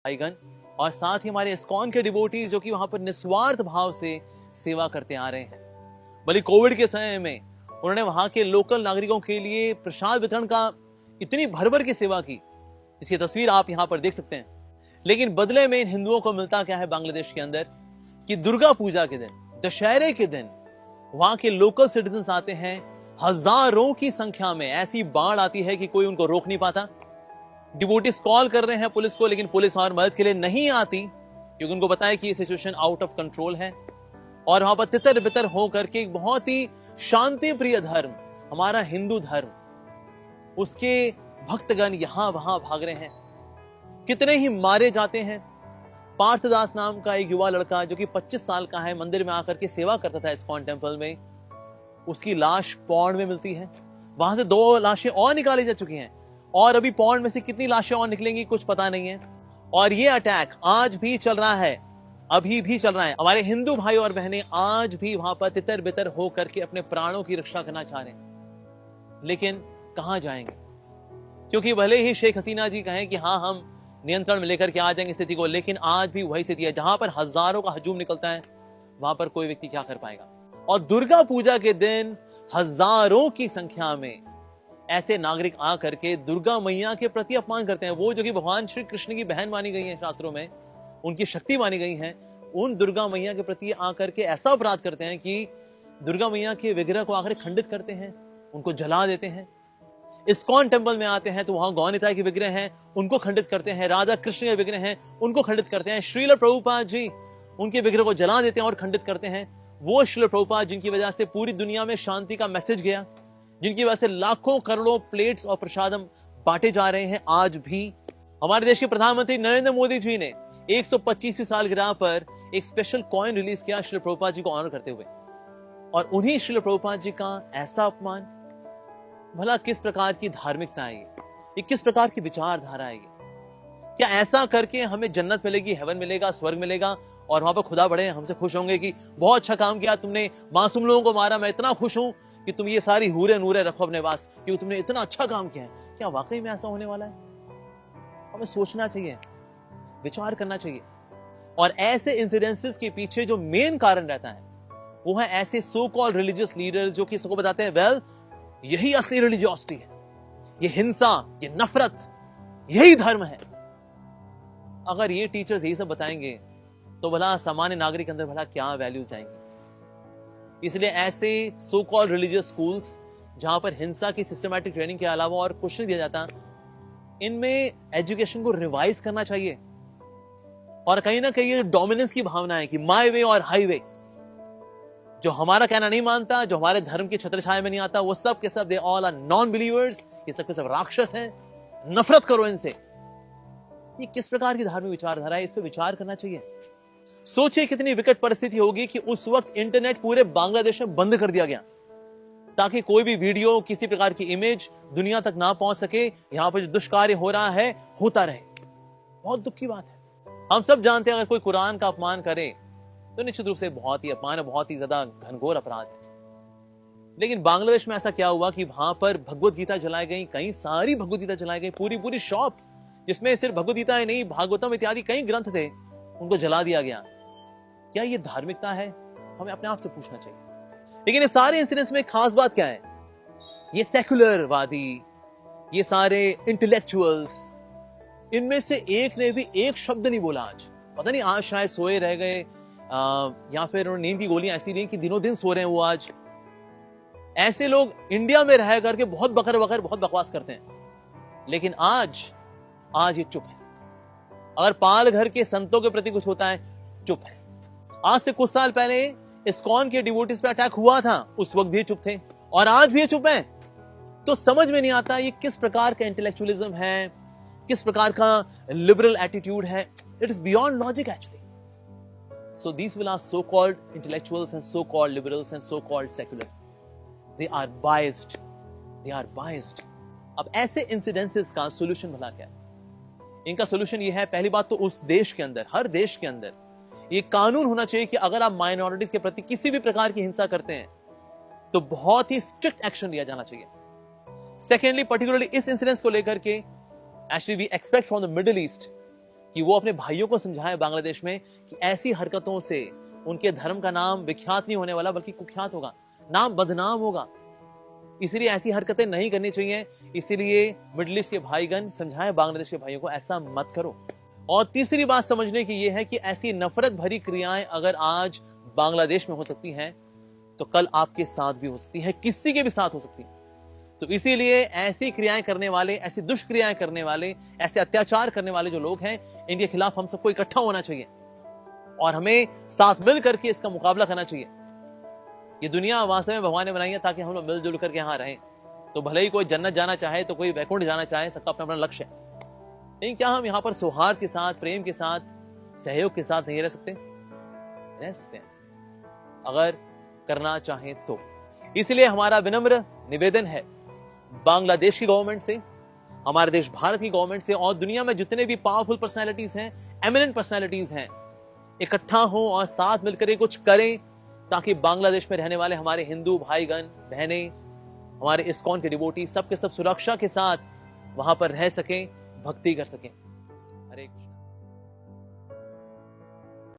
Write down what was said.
भाईगण और साथ ही हमारे इस्कॉन के डिवोटीज जो कि वहां पर निस्वार्थ भाव से सेवा करते आ रहे हैं। भले कोविड के समय में उन्होंने वहां के लोकल नागरिकों के लिए प्रसाद वितरण का इतनी भर की सेवा की, इसकी तस्वीर आप यहां पर देख सकते हैं। लेकिन बदले में इन हिंदुओं को मिलता क्या है बांग्लादेश के अंदर कि दुर्गा पूजा के दिन, दशहरे के दिन वहां के लोकल सिटीजन्स आते हैं, हजारों की संख्या में ऐसी बाढ़ आती है कि कोई उनको रोक नहीं पाता। डिवोटीज कॉल कर रहे हैं पुलिस को, लेकिन पुलिस और मदद के लिए नहीं आती क्योंकि उनको पता है कि ये सिचुएशन आउट ऑफ कंट्रोल है। और वहां पर तितर बितर होकर के एक बहुत ही शांति प्रिय धर्म, हमारा हिंदू धर्म, उसके भक्तगण यहां वहां भाग रहे हैं। कितने ही मारे जाते हैं। पार्थदास नाम का एक युवा लड़का जो कि 25 साल का है, मंदिर में आकर के सेवा करता था इस्कॉन टेम्पल में, उसकी लाश पौंड में मिलती है। वहां से 2 लाशें और निकाली जा चुकी हैं और अभी पौंड में से कितनी लाशें और निकलेंगी कुछ पता नहीं है। और ये अटैक आज भी चल रहा है, अभी भी चल रहा है। हमारे हिंदू भाई और बहनें आज भी वहां पर तितर बितर होकर के अपने प्राणों की रक्षा करना चाह रहे हैं, लेकिन कहां जाएंगे? क्योंकि भले ही शेख हसीना जी कहें कि हाँ हम नियंत्रण में लेकर के आ जाएंगे स्थिति को, लेकिन आज भी वही स्थिति है। जहां पर हजारों का हजूम निकलता है वहां पर कोई व्यक्ति क्या कर पाएगा? और दुर्गा पूजा के दिन हजारों की संख्या में ऐसे नागरिक आकर के दुर्गा मैया के प्रति अपमान करते हैं। वो जो कि भगवान श्री कृष्ण की बहन मानी गई है, शास्त्रों में उनकी शक्ति मानी गई है, उन दुर्गा मैया के प्रति आकर के ऐसा अपराध करते हैं कि दुर्गा मैया के विग्रह को आकर खंडित करते हैं, उनको जला देते हैं। इस्कॉन टेम्पल में आते हैं तो वहां गौनिता के विग्रह हैं, उनको खंडित करते हैं। राधा कृष्ण के विग्रह हैं, उनको खंडित करते हैं। श्रील प्रभुपाद जी उनके विग्रह को जला देते हैं और खंडित करते हैं। वो श्रील प्रभुपाद जिनकी वजह से पूरी दुनिया में शांति का मैसेज गया, जिनकी वजह से लाखों करोड़ों प्लेट्स और प्रसादम बांटे जा रहे हैं। आज भी हमारे देश के प्रधानमंत्री नरेंद्र मोदी जी ने 125वीं सालगिरह पर एक स्पेशल कॉइन रिलीज किया श्रील प्रभुपाद जी को ऑनर करते हुए। और उन्हीं श्रील प्रभुपाद जी का ऐसा अपमान, भला किस प्रकार की धार्मिकता है ये किस प्रकार की विचारधारा है ये? क्या ऐसा करके हमें जन्नत मिलेगी, हेवन मिलेगा, स्वर्ग मिलेगा और वहां पर खुदा बड़े हमसे खुश होंगे कि बहुत अच्छा काम किया तुमने, मासूम लोगों को मारा, मैं इतना खुश हूं कि तुम ये सारी हूरे नूरे रखो अपने पास क्योंकि तुमने इतना अच्छा काम किया है? क्या वाकई में ऐसा होने वाला है? हमें सोचना चाहिए, विचार करना चाहिए। और ऐसे इंसिडेंसेस के पीछे जो मेन कारण रहता है वो है ऐसे सो कॉल्ड रिलीजियस लीडर्स जो कि सबको बताते हैं वेल यही असली रिलीजियोसिटी है, ये हिंसा, ये नफरत, यही धर्म है। अगर ये टीचर्स यही सब बताएंगे तो भला सामान्य नागरिक के अंदर भला क्या वैल्यूज जाएंगे? इसलिए ऐसे सो कॉल्ड रिलीजियस स्कूल्स जहां पर हिंसा की सिस्टमैटिक ट्रेनिंग के अलावा और कुछ नहीं दिया जाता, इनमें एजुकेशन को रिवाइज करना चाहिए। और कहीं ना कहीं ये डोमिनेंस की भावना है कि माय वे और हाईवे, जो हमारा कहना नहीं मानता, जो हमारे धर्म की छत्र छाया में नहीं आता, वो सब के सब they all are non believers, ये सब के सब राक्षस हैं, नफरत करो इनसे। ये किस प्रकार की धार्मिक विचारधारा है? इस पे विचार करना चाहिए। सोचिए कितनी विकट परिस्थिति होगी कि उस वक्त इंटरनेट पूरे बांग्लादेश में बंद कर दिया गया ताकि कोई भी वीडियो, किसी प्रकार की इमेज दुनिया तक ना पहुंच सके। यहां पर जो दुष्कार्य हो रहा है होता रहे। बहुत दुख की बात है। हम सब जानते हैं अगर कोई कुरान का अपमान करे तो निश्चित रूप से बहुत ही अपमान है, बहुत ही ज्यादा घनघोर अपराध है। लेकिन बांग्लादेश में ऐसा क्या हुआ कि वहां पर भगवत गीता जलाई गई, कई सारी भगवत गीता जलाई गई, पूरी पूरी शॉप जिसमें सिर्फ भगवत गीता ही नहीं, भागवतम इत्यादि कई ग्रंथ थे, उनको जला दिया गया। क्या ये धार्मिकता है? हमें अपने आप से पूछना चाहिए। लेकिन इस सारे इंसिडेंट्स में खास बात क्या है? ये सेक्युलरवादी, ये सारे इंटेलेक्चुअल्स, इनमें से एक ने भी एक शब्द नहीं बोला आज। पता नहीं आज शायद सोए रह गए या फिर उन्होंने नींद की गोलियां ऐसी नहीं कि दिनों दिन सो रहे हैं वो आज। ऐसे लोग इंडिया में रह करके बहुत बकर बकर बहुत बकवास करते हैं, लेकिन आज ये चुप है। अगर पाल घर के संतों के प्रति कुछ होता है, चुप है। आज से कुछ साल पहले इस्कॉन के डिवोटीज पे अटैक हुआ था, उस वक्त भी चुप थे और आज भी ये चुप है। तो समझ में नहीं आता ये किस प्रकार का इंटेलेक्चुअलिज्म है, किस प्रकार का लिबरल एटीट्यूड है। It is beyond logic actually. So these will are so-called intellectuals and so-called liberals and so-called secular. They are biased. They are biased. अब ऐसे incidences का solution भला क्या है? इनका solution ये है, पहली बात तो उस देश के अंदर, हर देश के अंदर ये कानून होना चाहिए कि अगर आप minorities के प्रति किसी भी प्रकार की हिंसा करते हैं तो बहुत ही strict action लिया जाना चाहिए। Secondly, particularly इस incidents को लेकर के actually we expect from the Middle East कि वो अपने भाइयों को समझाए बांग्लादेश में कि ऐसी हरकतों से उनके धर्म का नाम विख्यात नहीं होने वाला बल्कि कुख्यात होगा, नाम बदनाम होगा। इसलिए ऐसी हरकतें नहीं करनी चाहिए। इसीलिए मिडिल ईस्ट के भाईगण समझाएं बांग्लादेश के भाइयों को ऐसा मत करो। और तीसरी बात समझने की यह है कि ऐसी नफरत भरी क्रियाएं अगर आज बांग्लादेश में हो सकती हैं तो कल आपके साथ भी हो सकती है, किसी के भी साथ हो सकती है। तो इसीलिए ऐसी क्रियाएं करने वाले, ऐसी दुष्क्रियाएं करने वाले, ऐसे अत्याचार करने वाले जो लोग हैं, इनके खिलाफ हम सबको इकट्ठा होना चाहिए और हमें साथ मिल करके इसका मुकाबला करना चाहिए। ये दुनिया वास्तव में भगवान ने बनाई है ताकि हम लोग मिलजुल करके यहाँ रहें। तो भले ही कोई जन्नत जाना चाहे तो कोई वैकुंठ जाना चाहे, सबका अपना अपना लक्ष्य है। लेकिन क्या हम यहाँ पर सौहार्द के साथ, प्रेम के साथ, सहयोग के साथ नहीं रह सकते? रह सकते हैं अगर करना चाहें तो। इसलिए हमारा विनम्र निवेदन है बांग्लादेश की गवर्नमेंट से, हमारे देश भारत की गवर्नमेंट से और दुनिया में जितने भी पावरफुल पर्सनैलिटीज हैं, एमिनेंट पर्सनैलिटीज हैं, इकट्ठा हो और साथ मिलकर कुछ करें ताकि बांग्लादेश में रहने वाले हमारे हिंदू भाईगण बहनें, हमारे इस्कॉन के डिवोटी सबके सब सुरक्षा के साथ वहां पर रह सकें, भक्ति कर सकें। हरे कृष्ण।